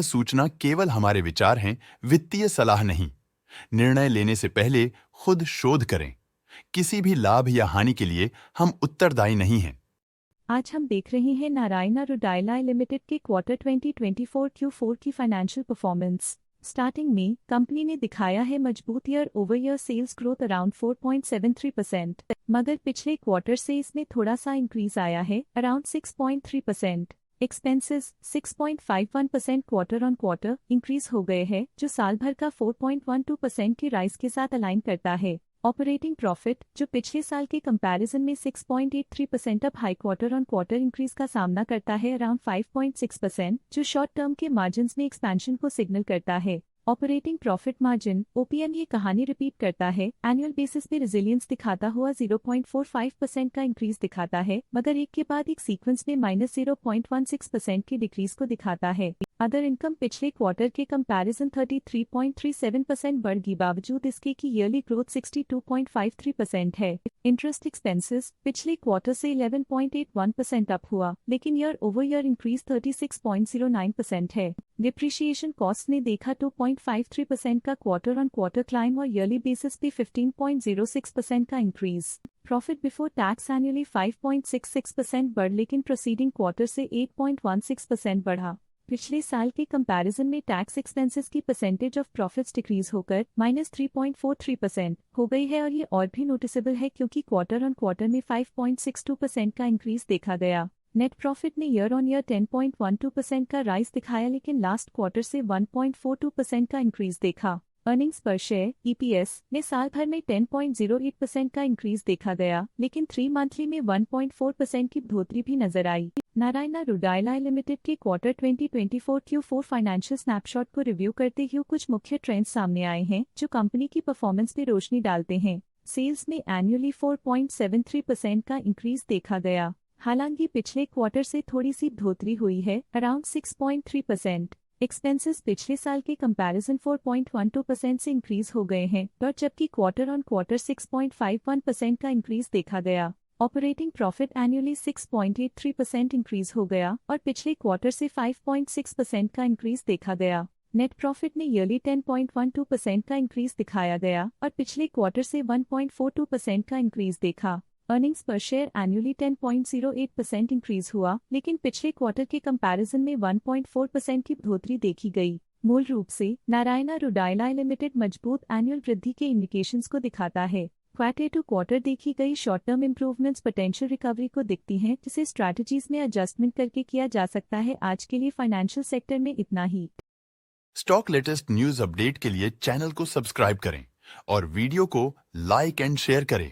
सूचना केवल हमारे विचार हैं, वित्तीय सलाह नहीं। निर्णय लेने से पहले खुद शोध करें। किसी भी लाभ या हानि के लिए हम उत्तरदायी नहीं हैं। आज हम देख रहे हैं नारायणा रुडाइला लिमिटेड के क्वार्टर 2024 Q4 की फाइनेंशियल परफॉर्मेंस। स्टार्टिंग में कंपनी ने दिखाया है मजबूत year over year sales growth around 4.73%, मगर पिछले क्वार्टर से इसमें थोड़ा सा इंक्रीज आया है around 6.3%। Expenses 6.51% quarter on quarter increase हो गए हैं, जो साल भर का 4.12% की राइज के साथ अलाइन करता है। ऑपरेटिंग प्रॉफिट, जो पिछले साल के कंपैरिजन में 6.83% up high quarter on quarter increase का सामना करता है अराउंड 5.6%, जो शॉर्ट टर्म के मार्जिन्स में एक्सपेंशन को सिग्नल करता है। ऑपरेटिंग प्रॉफिट मार्जिन OPM ये कहानी रिपीट करता है, एनुअल बेसिस पे रेजिलियंस दिखाता हुआ 0.45% का इंक्रीज दिखाता है, मगर एक के बाद एक सीक्वेंस में -0.16% की डिक्रीज को दिखाता है। अदर इनकम पिछले क्वार्टर के कंपैरिजन 33.37% बढ़ गई, बावजूद इसके की ईयरली ग्रोथ 62.53% है। इंटरेस्ट एक्सपेंसेस पिछले क्वार्टर से 11.81% अप हुआ, लेकिन ईयर ओवर ईयर इंक्रीज 36.09% है। डिप्रिशिएशन कॉस्ट ने देखा 2.53% का क्वार्टर ऑन क्वार्टर क्लाइम और ईयरली बेसिस पे 15.06% का increase. Profit before tax annually 5.66% बढ़, लेकिन प्रोसीडिंग क्वार्टर से 8.16% बढ़ा। पिछले साल के कंपैरिजन में टैक्स एक्सपेंसेस की परसेंटेज ऑफ प्रॉफिट्स डिक्रीज होकर -3.43% हो गई है, और ये और भी नोटिसेबल है क्योंकि क्वार्टर ऑन क्वार्टर में 5.62% का इंक्रीज देखा गया। नेट प्रॉफिट ने ईयर ऑन ईयर 10.12% का राइज दिखाया, लेकिन लास्ट क्वार्टर से 1.42% का इंक्रीज देखा। अर्निंग्स पर शेयर EPS ने साल भर में 10.08% का इंक्रीज देखा गया, लेकिन 3 मंथली में 1.4% की बढ़ोतरी भी नजर आई। नारायणा रुडाइला लिमिटेड के क्वार्टर 2024 Q4 फाइनेंशियल स्नैपशॉट को रिव्यू करते हुए कुछ मुख्य ट्रेंड्स सामने आए हैं जो कंपनी की परफॉर्मेंस पे रोशनी डालते हैं। सेल्स में एनुअली 4.73% का इंक्रीज देखा गया, हालांकि पिछले क्वार्टर से थोड़ी सी बढ़ोतरी हुई है अराउंड 6.3%। एक्सपेंसेस पिछले साल के कंपैरिजन 4.12% से इंक्रीज हो गए हैं, और जबकि क्वार्टर ऑन क्वार्टर 6.51% का इंक्रीज देखा गया। ऑपरेटिंग प्रॉफिट एनुअली 6.83% इंक्रीज हो गया, और पिछले क्वार्टर से 5.6% का इंक्रीज देखा गया। नेट प्रॉफिट ने ईयरली 10.12% का इंक्रीज दिखाया गया, और पिछले क्वार्टर से 1.42% का इंक्रीज देखा। अर्निंग्स पर शेयर एनुअली 10.08% इंक्रीज हुआ, लेकिन पिछले क्वार्टर के कंपैरिजन में 1.4% की बढ़ोतरी देखी गई। मूल रूप से नारायणा रुडाइला लिमिटेड मजबूत एनुअल वृद्धि के इंडिकेशंस को दिखाता है। क्वार्टर टू क्वार्टर देखी गई short term improvements potential recovery को दिखती हैं, जिसे स्ट्रैटेजीज में एडजस्टमेंट करके किया जा सकता है। आज के लिए फाइनेंशियल सेक्टर में इतना ही। स्टॉक लेटेस्ट न्यूज अपडेट के लिए चैनल को सब्सक्राइब करें और वीडियो को लाइक एंड शेयर करें।